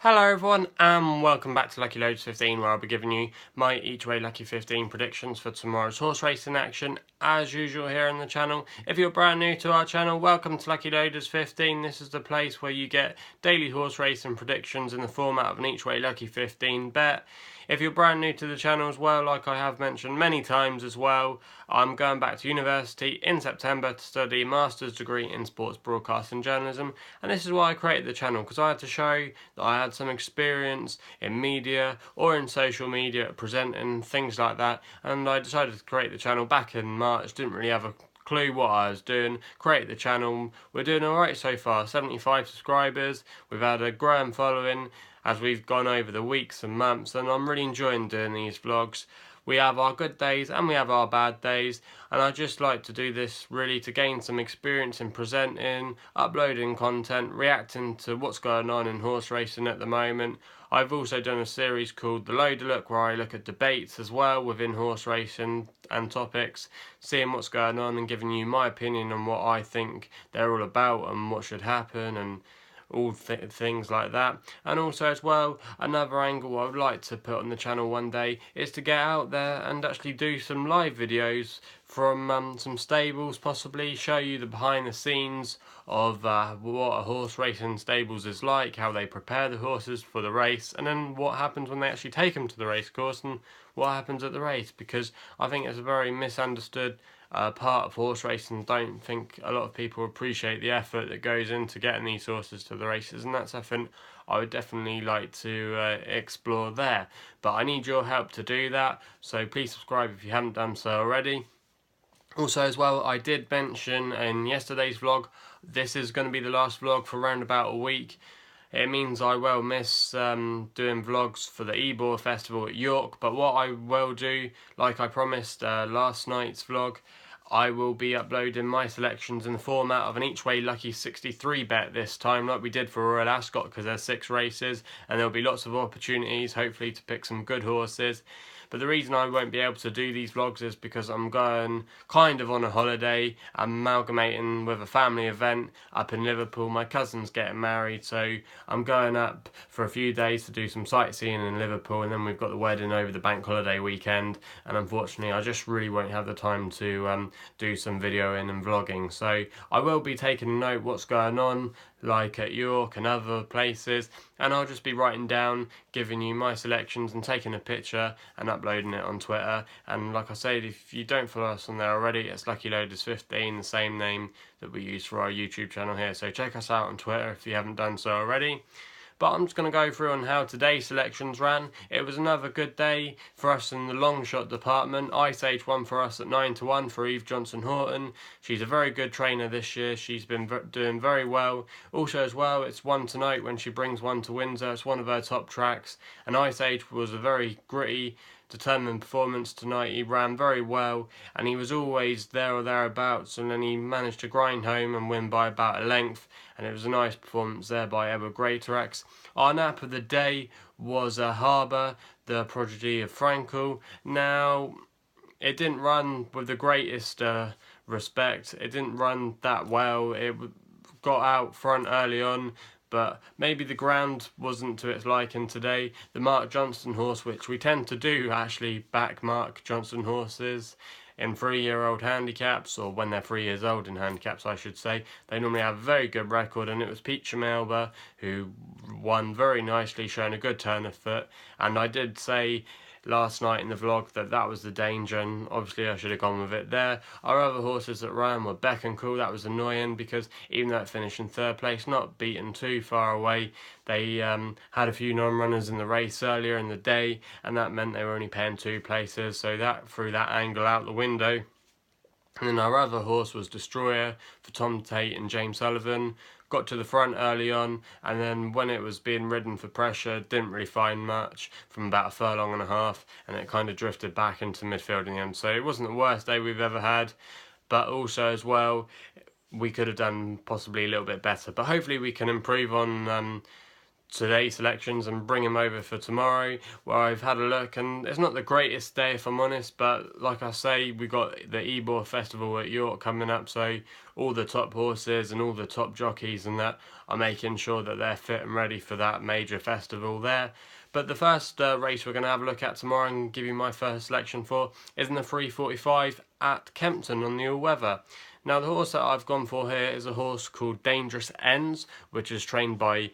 Hello everyone and welcome back to Lucky15, where I'll be giving you my each way Lucky15 predictions for tomorrow's horse racing action as usual here on the channel. If you're brand new to our channel, welcome to Lucky15. This is the place where you get daily horse racing predictions in the format of an each way Lucky15 bet. If you're brand new to the channel as well, like I have mentioned many times as well, I'm going back to university in September to study a master's degree in sports broadcasting journalism, and this is why I created the channel, because I had to show that I had some experience in media or in social media presenting things like that, and I decided to create the channel back in March. Didn't really have a clue what I was doing, create the channel. We're doing alright so far, 75 subscribers, we've had a growing following as we've gone over the weeks and months, and I'm really enjoying doing these vlogs. We have our good days and we have our bad days, and I just like to do this really to gain some experience in presenting, uploading content, reacting to what's going on in horse racing at the moment. I've also done a series called The Loader Look, where I look at debates as well within horse racing and topics, seeing what's going on and giving you my opinion on what I think they're all about and what should happen and all things like that. And also as well, another angle I would like to put on the channel one day is to get out there and actually do some live videos from some stables, possibly show you the behind the scenes of what a horse racing stables is like, how they prepare the horses for the race, and then what happens when they actually take them to the race course and what happens at the race, because I think it's a very misunderstood part of horse racing. Don't think a lot of people appreciate the effort that goes into getting these horses to the races, and that's something I would definitely like to explore there. But I need your help to do that, so please subscribe if you haven't done so already. Also as well, I did mention in yesterday's vlog, this is going to be the last vlog for around about a week. It means I will miss doing vlogs for the Ebor Festival at York, but what I will do, like I promised last night's vlog, I will be uploading my selections in the format of an each way lucky 63 bet this time, like we did for Royal Ascot, because there's 6 races and there'll be lots of opportunities hopefully to pick some good horses. But the reason I won't be able to do these vlogs is because I'm going kind of on a holiday. I'm amalgamating with a family event up in Liverpool. My cousin's getting married, so I'm going up for a few days to do some sightseeing in Liverpool, and then we've got the wedding over the bank holiday weekend, and unfortunately I just really won't have the time to do some videoing and vlogging. So I will be taking a note what's going on, like at York and other places, and I'll just be writing down, giving you my selections and taking a picture and uploading it on Twitter. And like I said, if you don't follow us on there already, it's LuckyLoaders15, the same name that we use for our YouTube channel here, so check us out on Twitter if you haven't done so already. But I'm just going to go through on how today's selections ran. It was another good day for us in the Longshot department. Ice Age won for us at 9-1 for Eve Johnson-Horton. She's a very good trainer this year. She's been doing very well. Also as well, it's one tonight when she brings one to Windsor. It's one of her top tracks. And Ice Age was a very gritty, determined performance tonight. He ran very well and he was always there or thereabouts, and then he managed to grind home and win by about a length, and it was a nice performance there by Edward Greatorex. Our nap of the day was Harbour, the prodigy of Frankel. Now, it didn't run with the greatest respect. It didn't run that well. It got out front early on, but maybe the ground wasn't to its liking today. The Mark Johnston horse, which we tend to do actually back Mark Johnston horses in 3-year-old handicaps, or when they're 3 years old in handicaps I should say, they normally have a very good record, and it was Peacham Elba who won very nicely, showing a good turn of foot. And I did say last night in the vlog that that was the danger, and obviously I should have gone with it there. Our other horses that ran were Beck and Cool. That was annoying because even though it finished in 3rd place, not beaten too far away, they had a few non-runners in the race earlier in the day, and that meant they were only paying 2 places, so that threw that angle out the window. And then our other horse was Destroyer for Tom Tate and James Sullivan. Got to the front early on, and then when it was being ridden for pressure, didn't really find much from about a furlong and a half, and it kind of drifted back into midfield in the end. So it wasn't the worst day we've ever had, but also as well, we could have done possibly a little bit better. But hopefully we can improve on today's selections and bring them over for tomorrow, where I've had a look, and it's not the greatest day if I'm honest, but like I say, we got the Ebor Festival at York coming up, so all the top horses and all the top jockeys and that are making sure that they're fit and ready for that major festival there. But the first race we're going to have a look at tomorrow and give you my first selection for is in the 3:45 at Kempton on the all-weather. Now the horse that I've gone for here is a horse called Dangerous Ends, which is trained by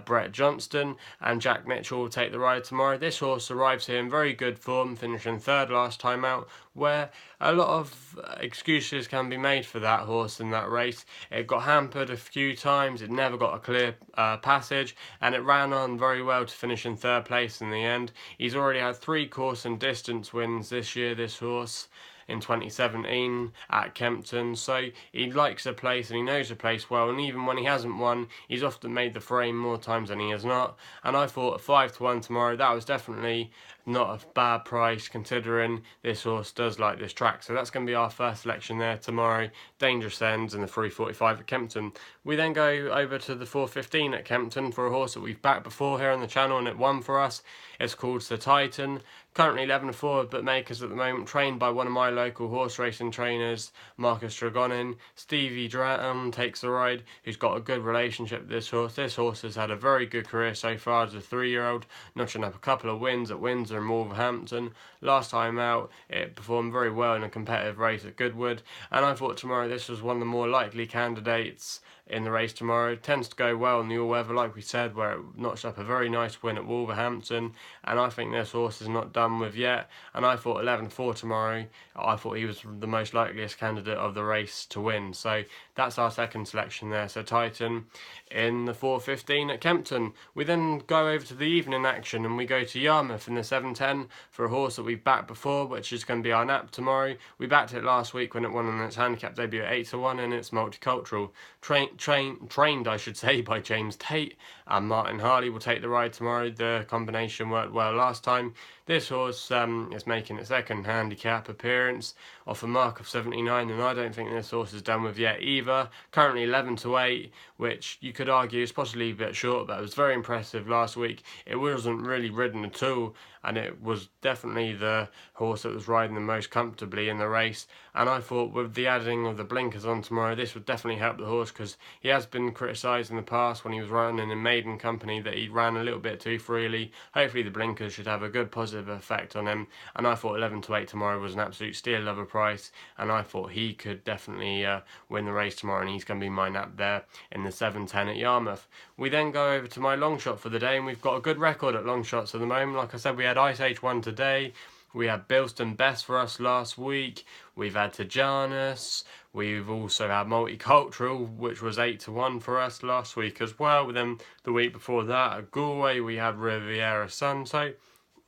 Brett Johnston, and Jack Mitchell will take the ride tomorrow. This horse arrives here in very good form, finishing third last time out, where a lot of excuses can be made for that horse in that race. It got hampered a few times, it never got a clear passage, and it ran on very well to finish in third place in the end. He's already had 3 course and distance wins this year, this horse, in 2017 at Kempton, so he likes the place and he knows the place well, and even when he hasn't won, he's often made the frame more times than he has not. And I thought a 5-1 tomorrow, that was definitely not a bad price considering this horse does like this track. So that's going to be our first selection there tomorrow, Dangerous Ends in the 3:45 at Kempton. We then go over to the 4:15 at Kempton for a horse that we've backed before here on the channel and it won for us. It's called Sir Titan, currently 11-4 at bookmakers at the moment, trained by one of my local horse racing trainers, Marcus Dragonin. Stevie Dram takes the ride, who's got a good relationship with this horse. This horse has had a very good career so far as a 3-year-old, notching up a couple of wins at Windsor and Wolverhampton. Last time out, it performed very well in a competitive race at Goodwood, and I thought tomorrow this was one of the more likely candidates in the race tomorrow. It tends to go well in the all-weather, like we said, where it notched up a very nice win at Wolverhampton, and I think this horse is not done with yet, and I thought 11-4 tomorrow, I thought he was the most likeliest candidate of the race to win. So that's our second selection there, so Titan in the 4:15 at Kempton. We then go over to the evening action and we go to Yarmouth in the 7:10 for a horse that we've backed before, which is going to be our nap tomorrow. We backed it last week when it won on its handicap debut at 8-1, and it's Multicultural. Trained, I should say, by James Tate, and Martin Harley will take the ride tomorrow. The combination worked well last time. This horse is making its second handicap appearance off a mark of 79, and I don't think this horse is done with yet either. Currently 11-8, which you could argue is possibly a bit short, but it was very impressive last week. It wasn't really ridden at all, and it was definitely the horse that was riding the most comfortably in the race. And I thought with the adding of the blinkers on tomorrow, this would definitely help the horse, because he has been criticised in the past when he was running in maiden company that he ran a little bit too freely. Hopefully the blinkers should have a good positive effect on him, and I thought 11-8 tomorrow was an absolute steal of a price, and I thought he could definitely win the race tomorrow, and he's going to be my nap there in the 7:10 at Yarmouth. We then go over to my long shot for the day, and we've got a good record at long shots at the moment. Like I said, we had Ice Age 1 today, we had Bilston Best for us last week, we've had Tajanus, we've also had Multicultural, which was 8-1 for us last week as well. Then the week before that at Galway we had Riviera Santo,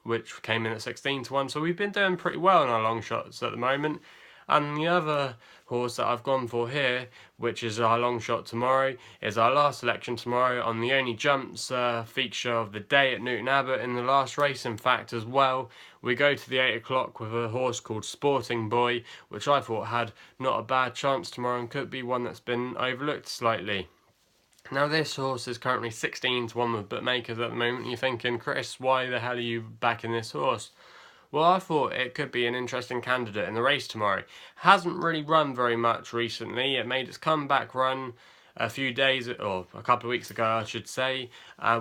which came in at 16-1, so we've been doing pretty well in our long shots at the moment. And the other horse that I've gone for here, which is our long shot tomorrow, is our last selection tomorrow on the only jumps feature of the day at Newton Abbott in the last race, in fact, as well. We go to the 8 o'clock with a horse called Sporting Boy, which I thought had not a bad chance tomorrow and could be one that's been overlooked slightly. Now this horse is currently 16-1 with bookmakers at the moment. You're thinking, Chris, why the hell are you backing this horse? Well, I thought it could be an interesting candidate in the race tomorrow. Hasn't really run very much recently. It made its comeback run a few days, or a couple of weeks ago I should say,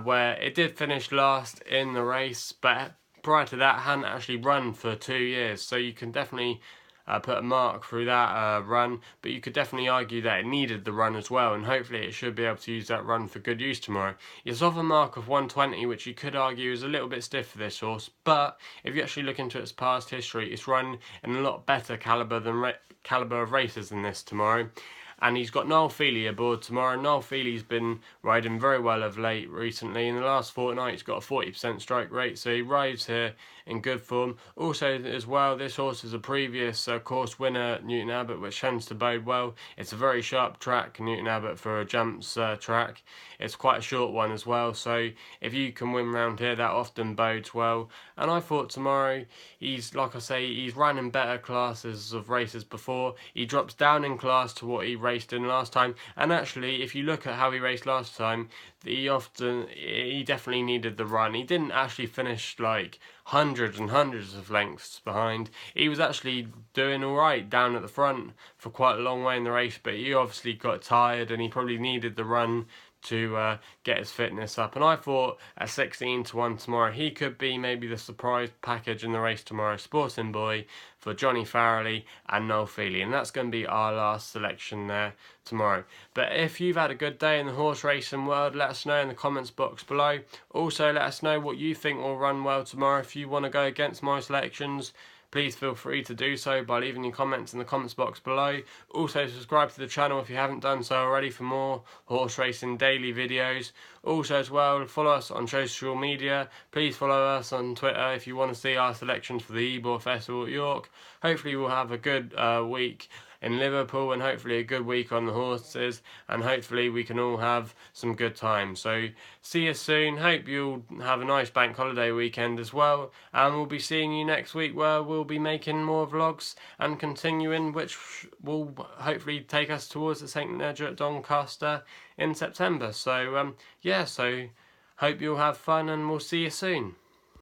where it did finish last in the race, but prior to that hadn't actually run for 2 years. So you can definitely put a mark through that run, but you could definitely argue that it needed the run as well, and hopefully it should be able to use that run for good use tomorrow. It's off a mark of 120, which you could argue is a little bit stiff for this horse, but if you actually look into its past history, it's run in a lot better calibre of races than this tomorrow. And he's got Noel Feely aboard tomorrow. Noel Feely's been riding very well of late recently. In the last fortnight, he's got a 40% strike rate, so he rides here in good form. Also, as well, this horse is a previous course winner at Newton Abbott, which tends to bode well. It's a very sharp track, Newton Abbott, for a jumps track. It's quite a short one as well, so if you can win round here, that often bodes well. And I thought tomorrow, he's, like I say, he's run in better classes of races before. He drops down in class to what he raced in last time. And actually, if you look at how he raced last time, he definitely needed the run. He didn't actually finish like hundreds and hundreds of lengths behind. He was actually doing alright down at the front for quite a long way in the race, but he obviously got tired and he probably needed the run to get his fitness up. And I thought at 16-1 tomorrow, he could be maybe the surprise package in the race tomorrow, Sporting Boy for Johnny Farrelly and Noel Feely. And that's going to be our last selection there tomorrow. But if you've had a good day in the horse racing world, let us know in the comments box below. Also, let us know what you think will run well tomorrow. If you want to go against my selections, please feel free to do so by leaving your comments in the comments box below. Also, subscribe to the channel if you haven't done so already for more horse racing daily videos. Also as well, follow us on social media. Please follow us on Twitter if you want to see our selections for the Ebor Festival at York. Hopefully we'll have a good week in Liverpool and hopefully a good week on the horses, and hopefully we can all have some good time. So see you soon. Hope you'll have a nice bank holiday weekend as well, and we'll be seeing you next week where we'll be making more vlogs and continuing, which will hopefully take us towards the St. Ledger at Doncaster in September. So yeah, so hope you'll have fun and we'll see you soon.